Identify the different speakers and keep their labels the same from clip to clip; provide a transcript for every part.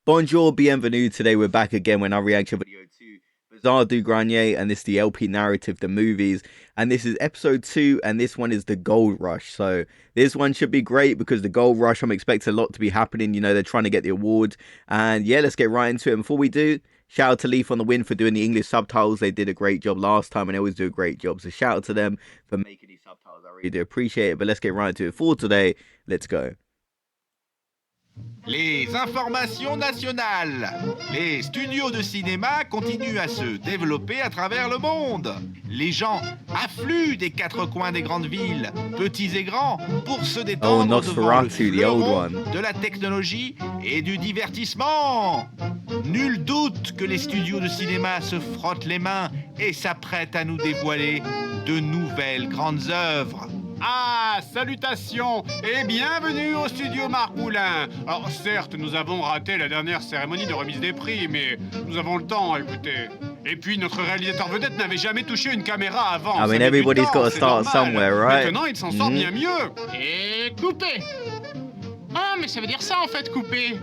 Speaker 1: Bonjour, bienvenue. Today we're back again with our reaction video to Bizarre du Grenier, and this is the LP narrative, the movies, and this is episode 2, and this one is the Gold Rush. So this one should be great because the Gold Rush, I'm expecting a lot to be happening. You know, they're trying to get the awards, and yeah, let's get right into it. And before we do, shout out to Leaf on the Win for doing the English subtitles. They did a great job last time, and they always do a great job. So shout out to them for making these subtitles. I really do appreciate it. But let's get right into it. For today, let's go.
Speaker 2: Les informations nationales. Les studios de cinéma continuent à se développer à travers le monde. Les gens affluent des quatre coins des grandes villes, petits et grands, pour se détendre devant le fleuron de la technologie et du divertissement. Nul doute que les studios de cinéma se frottent les mains et s'apprêtent à nous dévoiler de nouvelles grandes œuvres.
Speaker 3: Ah, salutations et bienvenue au studio Marc Moulin. Alors certes, nous avons raté la dernière cérémonie de remise des prix, mais nous avons le temps, écoutez. Et puis notre réalisateur vedette n'avait jamais touché une caméra avant.
Speaker 1: I mean, everybody's got to start somewhere, right?
Speaker 3: Maintenant, il s'en sort bien mieux. Et coupé. Ah, mais ça veut dire ça en fait, coupé.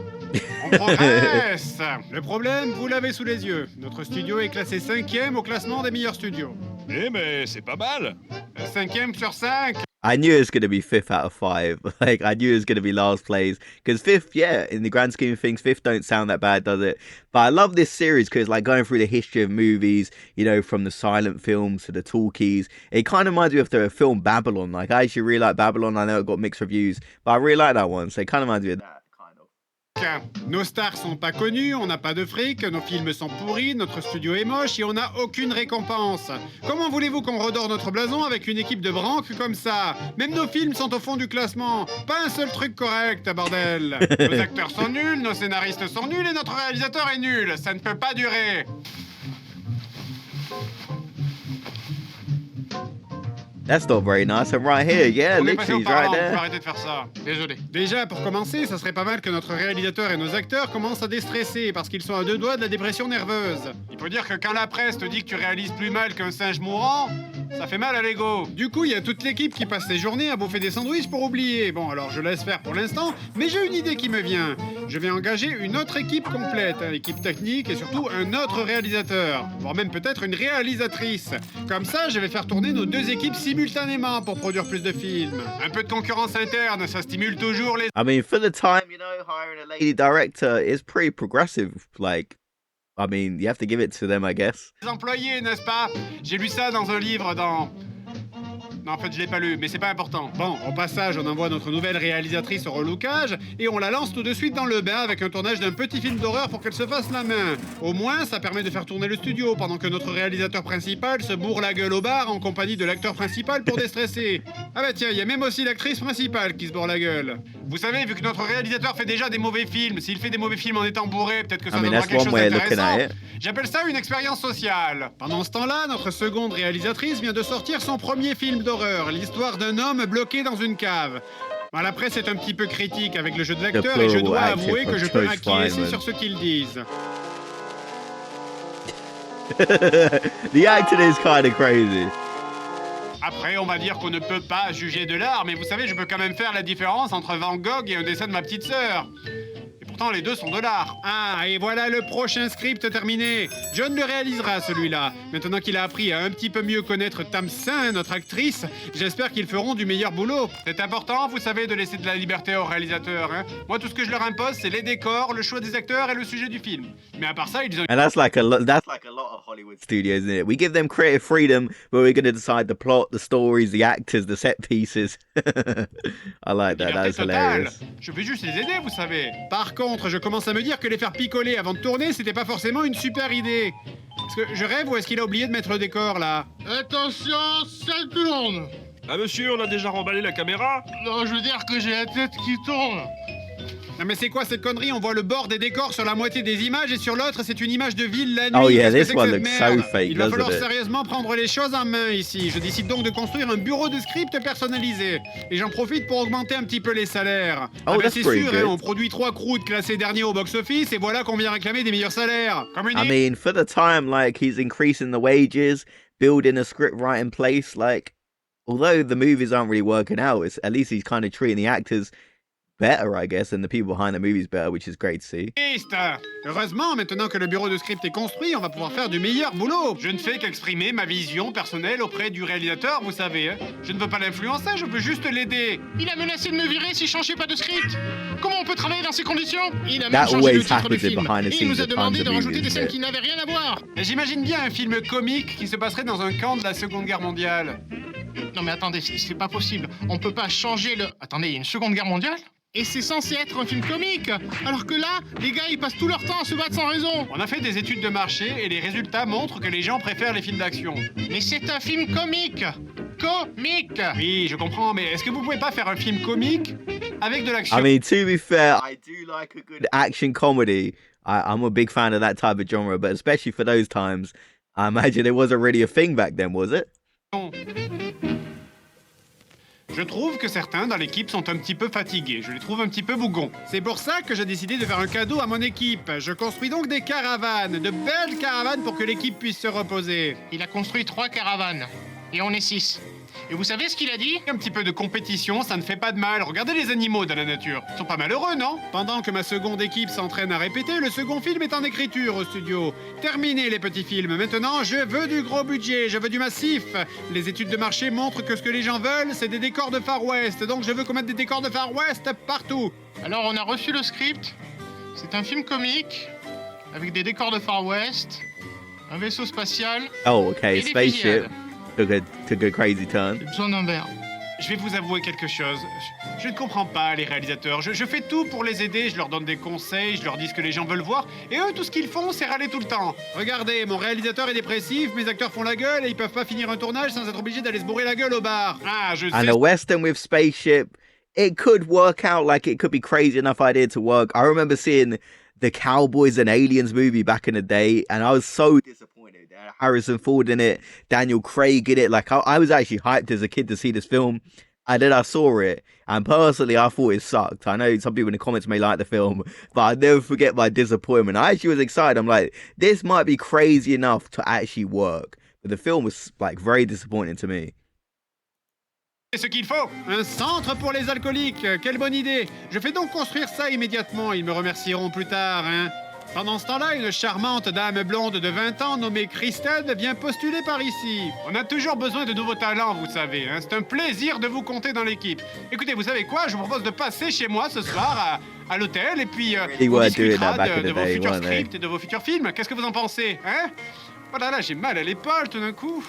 Speaker 3: On progresse. Le problème, vous l'avez sous les yeux. Notre studio est classé 5e au classement des meilleurs studios.
Speaker 4: Eh mais c'est pas mal.
Speaker 3: 5e sur 5.
Speaker 1: I knew it was going to be 5th out of 5. Like, I knew it was going to be last place. Because 5th, yeah, in the grand scheme of things, 5th don't sound that bad, does it? But I love this series because, like, going through the history of movies, you know, from the silent films to the talkies, it kind of reminds me of the film Babylon. Like, I actually really like Babylon. I know it got mixed reviews, but I really like that one. So it kind of reminds me of that.
Speaker 3: Nos stars sont pas connues, on n'a pas de fric, nos films sont pourris, notre studio est moche et on n'a aucune récompense. Comment voulez-vous qu'on redore notre blason avec une équipe de branques comme ça? Même nos films sont au fond du classement. Pas un seul truc correct, bordel. Nos acteurs sont nuls, nos scénaristes sont nuls et notre réalisateur est nul. Ça ne peut pas durer.
Speaker 1: That's not very nice. And right here, yeah, literally right there.
Speaker 3: Arrêtez de faire ça. Désolé. Déjà, pour commencer, ça serait pas mal que notre réalisateur et nos acteurs commencent à déstresser parce qu'ils sont à 2 doigts de la dépression nerveuse. Il faut dire que quand la presse te dit que tu réalises plus mal qu'un singe mourant, ça fait mal à l'ego. Du coup, il y a toute l'équipe qui passe ses journées à bouffer des sandwichs pour oublier. Bon, alors je laisse faire pour l'instant, mais j'ai une idée qui me vient. Je vais engager une autre équipe complète, une équipe technique et surtout un autre réalisateur, voire même peut-être une réalisatrice. Comme ça, je vais faire tourner nos 2 équipes simultanément pour produire plus de films. Un peu de concurrence interne, ça stimule toujours les...
Speaker 1: I mean, for the time, you know, hiring a lady director is pretty progressive. Like, I mean, you have to give it to them, I guess.
Speaker 3: Les employés, n'est-ce pas? J'ai lu ça dans un livre dans... Non, en fait, je l'ai pas lu, mais c'est pas important. Bon, au passage, on envoie notre nouvelle réalisatrice au relookage et on la lance tout de suite dans le bain avec un tournage d'un petit film d'horreur pour qu'elle se fasse la main. Au moins, ça permet de faire tourner le studio pendant que notre réalisateur principal se bourre la gueule au bar en compagnie de l'acteur principal pour déstresser. Ah bah tiens, il y a même aussi l'actrice principale qui se bourre la gueule. Vous savez, vu que notre réalisateur fait déjà des mauvais films, s'il fait des mauvais films en étant bourré, peut-être que ça donnera quelque chose d'intéressant. J'appelle ça une expérience sociale. Pendant ce temps-là, notre seconde réalisatrice vient de sortir son premier film d'horreur, l'histoire d'un homme bloqué dans une cave. Bon, la presse est un petit peu critique avec le jeu de l'acteur et je dois avouer que je peux acquiescer sur ce qu'ils disent.
Speaker 1: The acting is kind of crazy.
Speaker 3: Après, on va dire qu'on ne peut pas juger de l'art, mais vous savez, je peux quand même faire la différence entre Van Gogh et un dessin de ma petite sœur. Pourtant, les deux sont de l'art. Ah, et voilà le prochain script terminé. John le réalisera, celui-là. Maintenant qu'il a appris à un petit peu mieux connaître Tamsin, notre actrice, j'espère qu'ils feront du meilleur boulot. C'est important, vous savez, de laisser de la liberté aux réalisateurs. Hein. Moi, tout ce que je leur impose, c'est les décors, le choix des acteurs et le sujet du film. Mais à part ça, ils ont...
Speaker 1: And that's like a lot of Hollywood studios, isn't it? We give them creative freedom, but we're going to decide the plot, the stories, the actors, the set pieces. I like that. That's hilarious.
Speaker 3: Je veux juste les aider, vous savez. Par contre, je commence à me dire que les faire picoler avant de tourner, c'était pas forcément une super idée. Est-ce que je rêve ou est-ce qu'il a oublié de mettre le décor, là?
Speaker 5: Attention, ça tourne!
Speaker 4: Ah monsieur, on a déjà remballé la caméra?
Speaker 5: Non, je veux dire que j'ai la tête qui tourne.
Speaker 3: Non mais c'est quoi cette connerie? On voit le bord des décors sur la moitié des images et sur l'autre c'est une image de ville la nuit.
Speaker 1: Oh yeah,
Speaker 3: this
Speaker 1: one looks so fake.
Speaker 3: Il va falloir sérieusement prendre les choses en main ici. Je décide donc de construire un bureau de script personnalisé. Et j'en profite pour augmenter un petit peu les salaires.
Speaker 1: Oh,
Speaker 3: ben c'est sûr, hein, on produit 3 croûtes classées dernier au box-office et voilà qu'on vient réclamer des meilleurs salaires.
Speaker 1: I mean, for the time, like, he's increasing the wages, building a script right in place, like, although the movies aren't really working out, it's, at least he's kind of treating the actors better, I guess, and the people behind the movie's better, which is great to see.
Speaker 3: Triste. Heureusement, maintenant que le bureau de script est construit, on va pouvoir faire du meilleur boulot. Je ne fais qu'exprimer ma vision personnelle auprès du réalisateur, vous savez. Hein. Je ne veux pas l'influencer, je veux juste l'aider.
Speaker 5: Il a menacé de me virer si je changeais pas de script. Comment on peut travailler dans ces conditions? Il a même
Speaker 1: That
Speaker 5: changé le
Speaker 1: always
Speaker 5: titre du
Speaker 1: happens in
Speaker 5: film.
Speaker 1: behind the
Speaker 5: Et il nous
Speaker 1: scenes
Speaker 5: a
Speaker 1: of
Speaker 5: demandé
Speaker 1: tons
Speaker 5: de
Speaker 1: of
Speaker 5: rajouter des
Speaker 1: movies,
Speaker 5: scènes
Speaker 1: but-
Speaker 5: qui n'avaient rien à voir.
Speaker 3: Et j'imagine bien un film comique qui se passerait dans un camp de la Seconde Guerre mondiale.
Speaker 5: Non mais attendez, c'est pas possible. On peut pas changer le... Attendez, il y a une seconde guerre mondiale? Et c'est censé être un film comique. Alors que là, les gars, ils passent tout leur temps à se battre sans raison.
Speaker 3: On a fait des études de marché et les résultats montrent que les gens préfèrent les films d'action.
Speaker 5: Mais c'est un film comique. Comique.
Speaker 3: Oui, je comprends, mais est-ce que vous pouvez pas faire un film comique avec de l'action?
Speaker 1: I mean, to be fair, I do like a good action comedy. I'm a big fan of that type of genre, but especially for those times, I imagine it wasn't really a thing back then, was it?
Speaker 3: Je trouve que certains dans l'équipe sont un petit peu fatigués. Je les trouve un petit peu bougons. C'est pour ça que j'ai décidé de faire un cadeau à mon équipe. Je construis donc des caravanes, de belles caravanes pour que l'équipe puisse se reposer.
Speaker 5: Il a construit 3 caravanes. Et on est 6. Et vous savez ce qu'il a dit?
Speaker 3: Un petit peu de compétition, ça ne fait pas de mal. Regardez les animaux dans la nature. Ils sont pas malheureux, non? Pendant que ma seconde équipe s'entraîne à répéter, le second film est en écriture au studio. Terminez les petits films. Maintenant, je veux du gros budget, je veux du massif. Les études de marché montrent que ce que les gens veulent, c'est des décors de Far West. Donc je veux qu'on mette des décors de Far West partout.
Speaker 5: Alors on a reçu le script. C'est un film comique, avec des décors de Far West, un vaisseau spatial
Speaker 1: Oh,
Speaker 5: et
Speaker 1: okay,
Speaker 5: des
Speaker 1: spaceship
Speaker 5: fusillades.
Speaker 1: took a crazy turn.
Speaker 5: J'ai besoin d'un verre.
Speaker 3: Je vais vous avouer quelque chose. Je ne comprends pas les réalisateurs. Je fais tout pour les aider, je leur donne des conseils, je leur dis ce que les gens veulent voir, et eux, tout ce qu'ils font, c'est râler tout le temps. Regardez, mon réalisateur est dépressif, mes acteurs font la gueule, et ils peuvent pas finir un tournage sans être obligés d'aller se bourrer la gueule au bar. Ah, je sais.
Speaker 1: And a western with spaceship, it could work out. Like, it could be crazy enough idea to work. I remember seeing the Cowboys and Aliens movie back in the day, and I was so disappointed. Harrison Ford in it, Daniel Craig in it. Like, I was actually hyped as a kid to see this film, and then I saw it, and personally I thought it sucked. I know some people in the comments may like the film, but I'll never forget my disappointment. I actually was excited. I'm like, this might be crazy enough to actually work, but the film was like very disappointing to me.
Speaker 3: C'est ce qu'il faut. Un centre pour les alcooliques. Quelle bonne idée. Je fais donc construire ça immédiatement. Ils me remercieront plus tard, hein. Pendant ce temps-là, une charmante dame blonde de 20 ans nommée Kristen vient postuler par ici. On a toujours besoin de nouveaux talents, vous savez. Hein. C'est un plaisir de vous compter dans l'équipe. Écoutez, vous savez quoi? Je vous propose de passer chez moi ce soir à l'hôtel et puis
Speaker 1: They
Speaker 3: on
Speaker 1: were doing
Speaker 3: discutera
Speaker 1: that back in
Speaker 3: de
Speaker 1: the
Speaker 3: vos
Speaker 1: day,
Speaker 3: futurs
Speaker 1: weren't they?
Speaker 3: scripts et de vos futurs films. Qu'est-ce que vous en pensez, hein? Oh là là, j'ai mal à l'épaule tout d'un coup.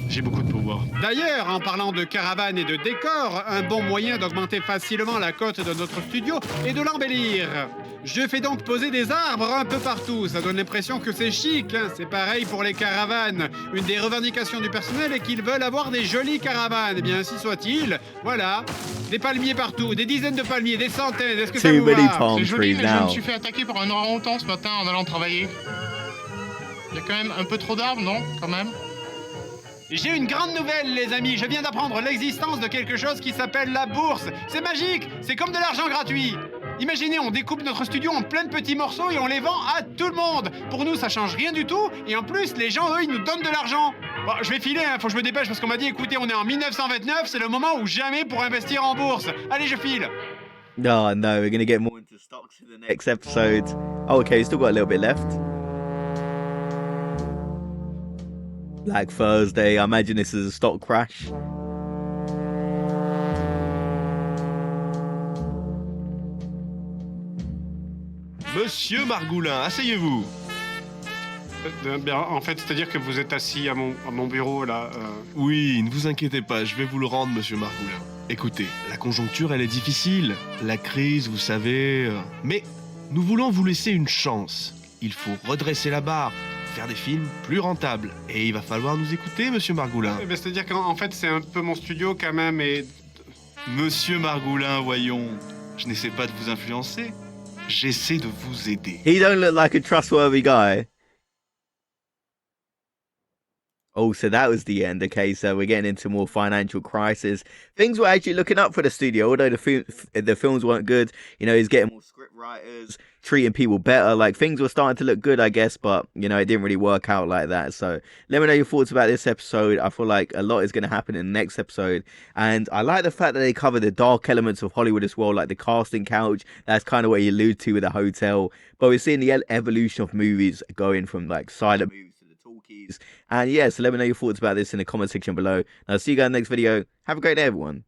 Speaker 3: J'ai beaucoup de pouvoir. D'ailleurs, en parlant de caravane et de décor, un bon moyen d'augmenter facilement la cote de notre studio est de l'embellir. Je fais donc poser des arbres un peu partout. Ça donne l'impression que c'est chic, hein. C'est pareil pour les caravanes. Une des revendications du personnel est qu'ils veulent avoir des jolies caravanes. Eh bien, ainsi soit-il. Voilà. Des palmiers partout, des dizaines de palmiers, des centaines. Est-ce que ça
Speaker 1: Too
Speaker 3: vous
Speaker 1: many
Speaker 3: va?
Speaker 1: palm
Speaker 5: C'est joli,
Speaker 1: trees
Speaker 5: mais je me
Speaker 1: now.
Speaker 5: suis fait attaquer par un orang-outan ce matin en allant travailler. Il y a quand même un peu trop d'arbres, non? Quand même.
Speaker 3: J'ai une grande nouvelle, les amis. Je viens d'apprendre l'existence de quelque chose qui s'appelle la bourse. C'est magique. C'est comme de l'argent gratuit. Imaginez, on découpe notre studio en plein de petits morceaux et on les vend à tout le monde. Pour nous, ça change rien du tout. Et en plus, les gens, eux, ils nous donnent de l'argent. Bon, je vais filer, hein. Faut que je me dépêche parce qu'on m'a dit, écoutez, on est en 1929, c'est le moment ou jamais pour investir en bourse. Allez, je file.
Speaker 1: Oh no, we're gonna get more into stocks in the next episode. Oh, okay, still got a little bit left. Black Thursday. I imagine this is a stock crash.
Speaker 4: Monsieur Margoulin, asseyez-vous.
Speaker 3: En fait, c'est-à-dire que vous êtes assis à mon bureau, là.
Speaker 4: Oui, ne vous inquiétez pas, je vais vous le rendre, monsieur Margoulin. Écoutez, la conjoncture, elle est difficile. La crise, vous savez. Mais nous voulons vous laisser une chance. Il faut redresser la barre, faire des films plus rentables. Et il va falloir nous écouter, monsieur Margoulin.
Speaker 3: C'est-à-dire qu'en fait, c'est un peu mon studio quand même et...
Speaker 4: Monsieur Margoulin, voyons, je n'essaie pas de vous influencer. J'essaie de vous aider.
Speaker 1: He don't look like a trustworthy guy. Oh, so that was the end. Okay, so we're getting into more financial crisis. Things were actually looking up for the studio, although the films weren't good. You know, he's getting more script writers, treating people better. Like things were starting to look good, I guess, but you know, it didn't really work out like that. So let me know your thoughts about this episode. I feel like a lot is going to happen in the next episode, and I like the fact that they cover the dark elements of Hollywood as well, like the casting couch. That's kind of what you allude to with the hotel. But we're seeing the evolution of movies going from like silent movies to the talkies. And yeah, so let me know your thoughts about this in the comment section below. And I'll see you guys in the next video. Have a great day, everyone.